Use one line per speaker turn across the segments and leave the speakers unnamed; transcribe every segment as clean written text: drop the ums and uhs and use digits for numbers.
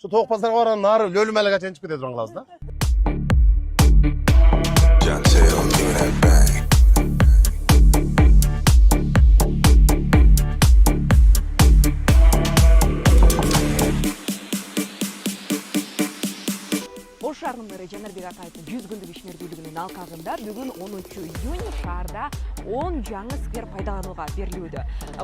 Şu Toğuk Pazarga baran nары Lölüm Әліға чейін шығып кетеді тұрған қаласыз да.
Ош шаарынын мэрі Жанарбек Акаевдин 100 күндүк ишмердүүлүгүнүн алкагында бүгүн 10 июнь шаарда 10 жаңы сквер пайдаланууга берилүүдө.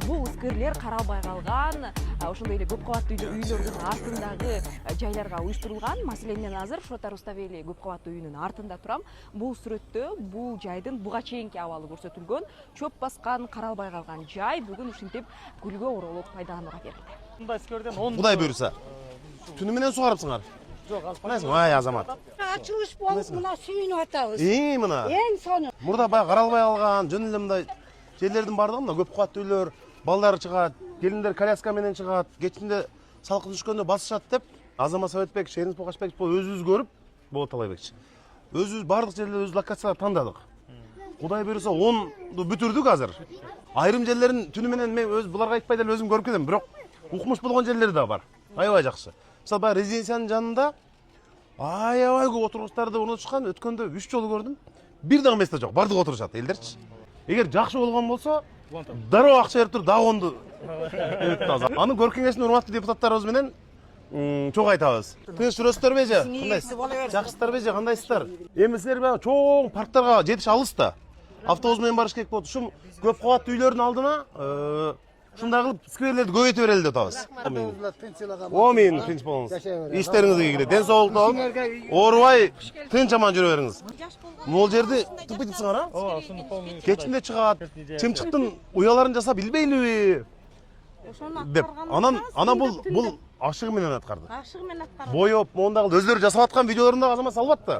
Бул скверлер каралбай калган, ошондой эле көп кабаттуу үйлөрдүн артындагы жайларга уюштурулган. Маселен, мен азыр Шота Руставели көп кабаттуу үйүнүн артында турам. Бул сүрөттө бул жайдын буга чейинки абалы көрсөтүлгөн. Чөп баскан, каралбай калган жай бүгүн ушинтип гүлгө оролуп пайдаланууга берилди.
Мындай скверден 10
Кудай буйруса. Түнү менен сугарыпсыңар. Ай азамат.
Açılış болып мына сүйініп атабыз.
Мына.
Ең соны.
Мурда бай каралбай калган, жөн эле мындай жерлердин бардыгы мына көп кабаттуу үйлөр, балдар чыгат, келиндер коляска менен чыгат, кечинде салкын түшкөндө басышат деп Азамат Советбек, Шеринов Бокашбек өзүбүз көрүп, Болот Алайбекчи. Өзүбүз бардык жерлерде өз локацияларды тандадык. Кудай буйруса 10ду бүтүрдүк азыр. Айрым жерлерин түнү менен мен өз буларга айтпай деле өзүм көрүп кетем, бирок укмуш болгон жерлери да бар. Аябай жакшы. Мисалы баягы резиденциянын жанында аябай көп отургучтарды орнотушкан, өткөндө 3 жолу көрдүм. Бир дагы месте жок, бардыгы отурушат элдерчи. Эгер жакшы болгон болсо, дароо акча берип туруп дагы онду аны көрк кеңештин урматтуу депутаттарыбыз менен чоң айтабыз. Тыныч жүрөсүздөр же? Кандайсыздар? Жакшысыздар же? Кандайсыздар? Эми силер баягы чоң парктарга жетиш алыс да. Автобус менен барыш керек болот. Ушул көп кабаттуу үйлөрдүн алдына ушундай кылып скверлерди көбөйтө берели деп атабыз. Амин, тынч болуңуз. Иштериңизге ийгилек, ден соолукту алып, оорубай, тынч аман жүрө бериңиз. Могул жерди тупитипсиңар, а?
Ооба, ушуну полный.
Кечинде чыгат, чымчыктын уяларын жасап билбейлиби? Деп. Анан бул ашыгы менен аткарды.
Ашыгы менен аткарды.
Боёп, мондагы өздөрү жасап аткан видеолорунда Азамат салып атты.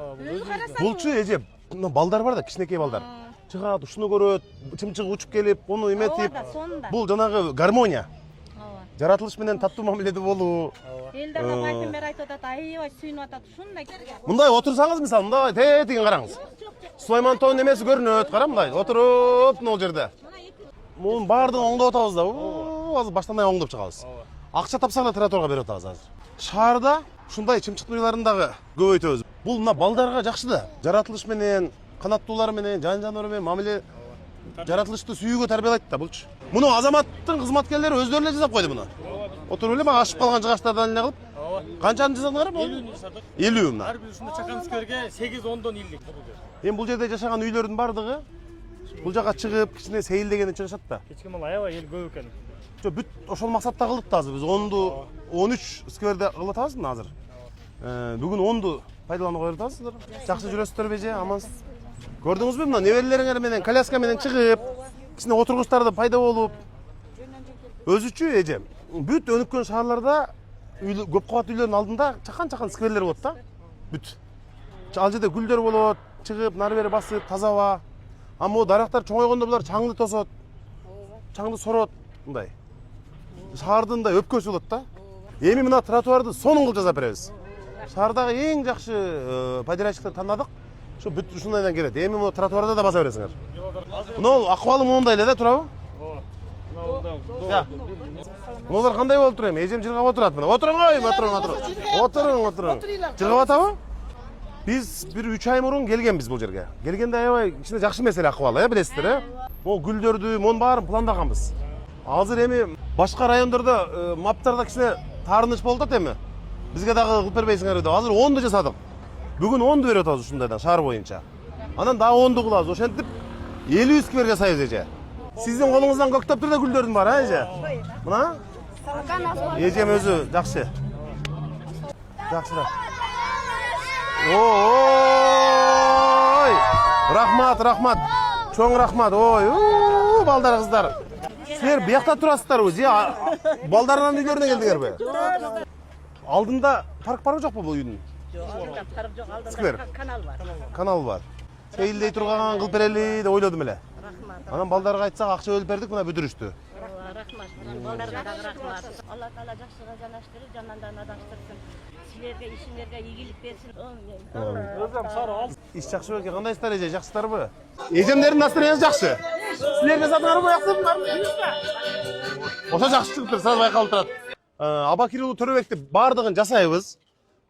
Булчу эже, мына балдар бар да, кичинекей балдар. Чыгат, ушуну көрөт, чымчык учуп келип, муну эметип. Бул жанагы гармония. Жаратылыш менен таттуу мамиледе болуу.
Элдерге айтып бер айтып атат, аябай сүйүнүп атат. Ушундай.
Мындай отурсаңыз, мисалы, мындай тетиген караңыз. Сулайман тоонун эмеси көрүнөт, кара мындай. Отуруп, могул жерде. Мунун баардыгын оңдоп атабыз да. Азыр баштандай оңдоп чыгабыз. Акча тапсак эле тротуарга берип атабыз азыр. Шаарда ушундай чымчыктын уйларын дагы көбөйтөбүз. Бул мына балдарга жакшы да. Жаратылыш менен, канаттуулар менен, жан-жаныбар менен мамиле жаратылышты сүйүүгө тарбиялайт да булчу. Муну Азаматтын кызматкерлери өздөрү эле жасап койду муну. Отуруп эле мага ашып калган жыгачтардан эле кылып. Канчаны жасадыңар?
50 жасадык.
50 мына.
Ар бир ушундай чакан скверге 8-10дон илдик.
Эми бул жерде жашаган үйлөрдүн бардыгы бул жака чыгып, кичине сейилдегенде чыгышат да.
Кечки мал аябай эл көп экен.
Бүт ошол максатта кылдык да азыр. Биз 10ду 13 скверде кылып атабыз мына азыр. Бүгүн 10ду пайдаланууга берип атабыз. Жакшы жүрөсүздөр же, амансыз. Көрдүңүзбү мына неберелериңер менен коляска менен чыгып, кичине отургучтарды пайда болуп. Өзүчү эже. Бүт өнүккөн шаарларда көп кабаттуу үйлөрдүн алдында чакан-чакан скверлер болот да. Бүт. Ал жерде гүлдөр болот, чыгып, нары бери басып, таза аба. Ама дарактар чоңойгондо булар чаңды тосот. Чаңды сорот, мындай. Шаардын да өпкөсү болот да. Эми мына тротуарды сонун кылып жасап беребиз. Шаардагы эң жакшы пайдалануучуларды тандадык. Şu бүт ушундайдан келет. Эми мына тротуарда да баса бересиңер. Мына акыбалы моундай эле да, турабы? Ооба. Мунулар кандай болуп тур эми? Эжем жыргап отурат мына. Отуруңой, отуруң. Жыргап атабы? Биз бир 3 ай мурун келгенбиз бул жерге. Келгенде аябай кичине жакшы меселе акыбалы, билесиздер, Могу гүлдөрдү, монун баарын пландаганбыз. Азыр эми башка райондордо маптарда кичине таарыныч болуп атат эми. Бизге дагы кылып бербейсиңер деп. Азыр 10ду жасадык. Бүгүн 10ду берип атабыз ушундайдан шаар боюнча. Анан дагы 10ду кылабыз. Ошентип 50 сквер жасайбыз эже. Сиздин колуңуздан көктөп тур да гүлдөрдүн бар, эже. Мына? Эжем өзү жакшы. Жакшыраак. Ой! Рахмат. Чоң рахмат. Ой, балдар, кыздар. Силер биякта турасыздарбы же? Балдарынан үйлөрүнө келдиңерби? Алдында парк барбы жокпу бул үйдүн?
Алдында парк жок,
Сквер.
алдында канал бар.
Канал бар. Сейилдей турган кылып берели деп ойлодум эле.
Рахмат.
Анан балдарга айтсак акча бөлүп бердик, мына бүтүрүштү.
Рахмат. Балдарга дагы рахмат. Алла таала жакшыга жанаштырып, жамандан адаштырсын. Силерге, ишиңерге ийгилик берсин.
Өзүм сары ал.
Иш жакшы белки, кандайсыздар эже, жакшысыздарбы? Эжемдердин настроениясы жакшы. Силер жасадыңарбы, жакшысыздарбы? Ошо жакшы чыгып тур, сразу байкалып турат. Аба Кирилл Төрөбекти бардыгын жасайбыз.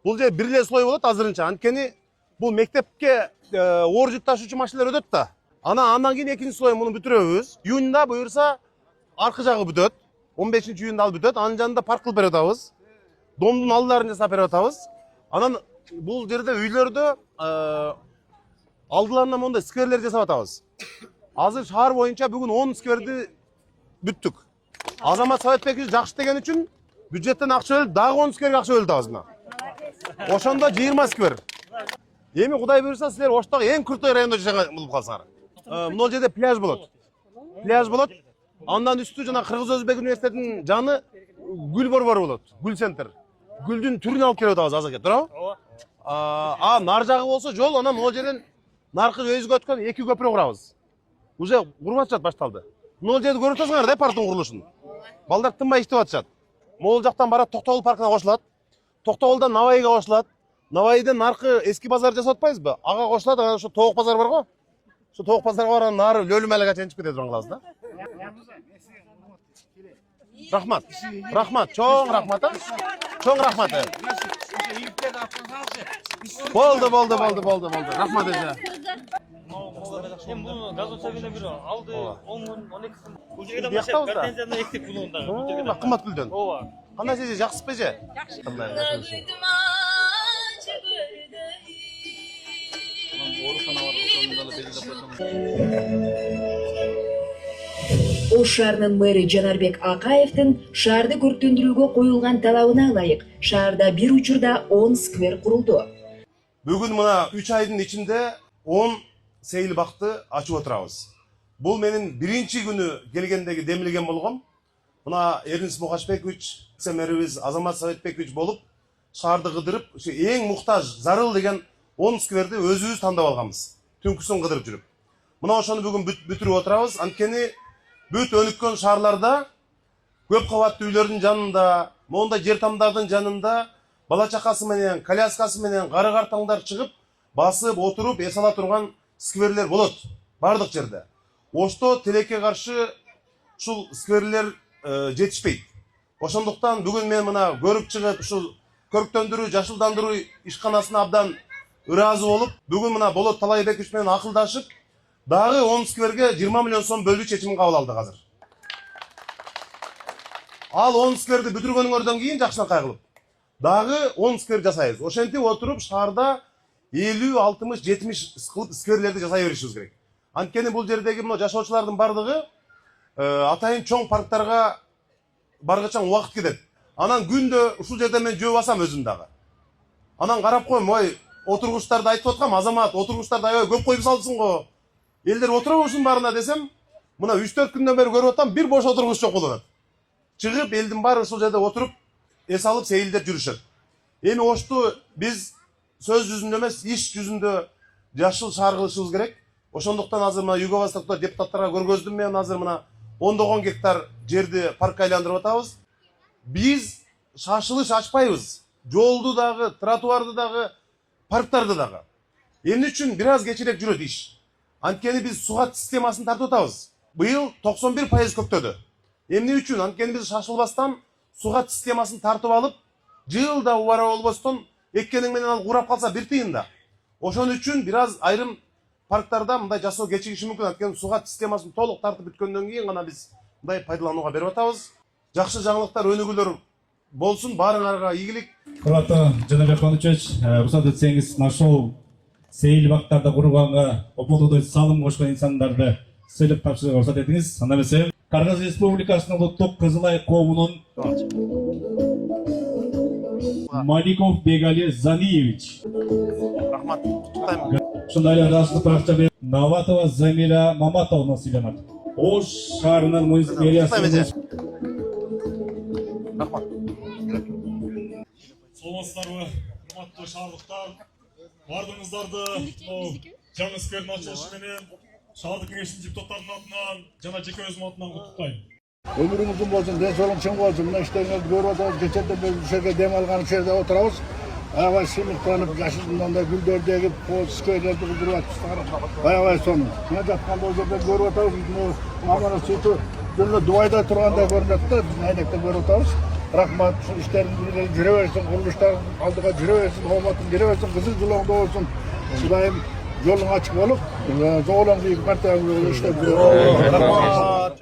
Бул же бир эле слой болот азырынча. Анткени бул мектепке оор жүк ташуучу машиналар өтөт да. Андан кийин экинчи слой муну бүтүрөбүз. Июнда буюрса аркы жагы бүтөт. 15-июнда ал бүтөт. Анын жанында парк кылып берип атабыз. Домдун алдыларын жасап берип атабыз. Анан бул жерде үйлөрдө алдыларына мондай скверлер жасап атабыз. Азыр шаар боюнча бүгүн 10 скверди бүттүк. Азамат Саатбекович жакшы деген үчүн бюджеттен акча бөлүп, дагы 10 скверге акча бөлүп атабыз мына. Ошондо 20 сквер. Эми Кудай буйрса силер Оштогу эң куртой райондо жашаган болуп калсаңар. Мына жерде пляж болот. Пляж болот. Андан үстү жана Кыргыз Өзбек университетинин жаны гүл борбору болот. Гүл центр. Гүлдүн түрүн алып келип атабыз азыр, туурабы? Ооба. Нар жагы болсо жол, анан могу жерден наркы өйүзгө өткөн 2 көпүрө курабыз. Уже куруп атышат башталды. Могу жерди көрүп атасыңар да парктын курулушун. Балдар тынбай иштеп атышат. Могул жактан барат Токтогул паркына кошулат. Токтогулдан Навайга кошулат. Навайдан наркы эски базар жасап атпайбызбы? Ага кошулат, анан ошо Тоок базар барго. Ошо Тоок базарга барган нары Лөлүмалга чейин чыгып кете турган кылабыз да. Рахмат. Рахмат, чоң рахмат. Чоң рахмат. Болду. Рахмат эже.
Эми бул газон сабина бир алды 10 күн 12 күн. Бул жерге да
Бияктабыз да.
гортензияны эктик булуунда.
Кымбат гүлдөн.
Ооба.
Кандай эже, жакшысызбы эже? Жакшы.
Ош шаарынын мэри Жанарбек Акаевдин шаарды көрктөндүрүүгө коюлган талабына ылайык шаарда бир учурда 10 сквер курулду.
Бүгүн мына 3 айдын ичинде 10 сейил бакты ачып отурабыз. Бул менин биринчи күнү келгендеги демилген болгом. Мына Эрнис Мукашбекович, мэрибиз Азамат Саатбекович болуп, шаарды кыдырып, ушу эң муктаж, зарыл деген 10 скверди өзүбүз тандап алганбыз. Түнкүсүн кыдырып жүрүп. Мына ошону бүгүн бүтүрүп отурабыз. Анткени бүт өнүккөн шаарларда көп кабаттуу үйлөрдүн жанында, мондай жер тамдардын жанында бала чакасы менен, коляскасы менен кары картаңдар чыгып, басып отуруп, эс ала турган скверлер болот бардык жерде. Ошто тилекке каршы ушул скверлер жетишпейт. Ошондуктан бүгүн мен мына көрүп чыгып, ушул көрктөндүрүү, жашылдандыруу ишканасына абдан ыраазы болуп, бүгүн мына Болот Талайбекович менен акылдашып, дагы 10 скверге 20 миллион сом бөлүү чечимин кабыл алдык азыр. Ал 10 скверди бүтүргөнүңөрдөн кийин жакшынан кайгылып, дагы 10 сквер жасайбыз. Ошентип отуруп шаарда 50, 60, 70 скверлерди жасай беришибиз керек. Анткени бул жердеги мына жашоочулардын бардыгы атайын чоң парктарга баргычан убакыт кетет. Анан күндө ушул жерде мен жөө басам өзүм дагы. Анан карап коем, ой, отургучтарды айтып аткам, Азамат, отургучтарды аябай көп коюп салдысың го. Элдер отура ушун баарына десем, мына 3-4 күндөн бери көрүп атам, бир бош отургуч жок болуп атат. Чыгып элдин баары ушул жерде отуруп, эс алып сейилдеп жүрүшөт. Эми Ошту биз сөз жүзүндө эмес, иш жүзүндө жашыл шаар кылышыбыз керек. Ошондуктан азыр мына Юго Востокто депутаттарга көргөздүм, мен азыр мына 10 гектар жерди паркка айландырып атабыз. Биз шашылыш ачпайбыз. Жолду дагы, тротуарды дагы, парктарды дагы. Эмне үчүн бир аз кечирээк жүрөт иш? Анткени биз сугат системасын тартып атабыз. Быйыл 91% көктөдү. Эмне үчүн? Анткени биз шашылбастан сугат системасын тартып алып, жылда убара болбостон эккениң менен ал курап калса бир тыйын да. Ошон үчүн бир аз айрым парктарда мындай жасоо кечигиши мүмкүн. Анткени сугат системасын толук тартып бүткөндөн кийин гана биз мындай пайдаланууга берип атабыз. Жакшы жаңылыктар, өнүгүүлөр болсун, баарыңарга ийгилик.
Курматтуу Жанарбек Конучевич, уруксат этсеңиз, ошол сейил бактарды курганга опотодой салым кошкон инсандарды сыйлык тапшырууга уруксат этиңиз. Анда эмесе Кыргыз Республикасынын улуттук Кызыл Ай коомунун Маликов Бегали Заниевич.
Рахмат.
Ушундай эле ыраазычылык баракча берип Наватова Замира Маматовна сыйланат. Ош шаарынын муниципалитетинин
Рахмат.
Саламатсыздарбы, урматтуу шаардыктар. Бардыгыңыздарды жаңы сквердин ачылышы менен шаардык кеңештин депутаттарынын атынан жана жеке өзүм атынан куттуктайм.
Ömrümüz uzun olsun, densolum çın olsun. Buna işlerinizi görüp atıyoruz. Geçerken biz bu şekilde dem algan içeride otururuz. Ayavay sınıflanıp, yaşından da güldördüğü gibi sköylerdi kudurup atmışlar. Ayavay sonu. Ne жатқан o жерде görüp atıyoruz. Amana sütü, dünle duvayda turganda görünüp de, biz neynekte görüp atıyoruz. Rahmat, şu işlerin jüre versin, kuruluşlar aldığa jüre versin, hurmatın jüre versin, kızıl yolunda olsun. Şulayım yolun açık olup, zoğlan büyük partiyanın işler. Rahmat.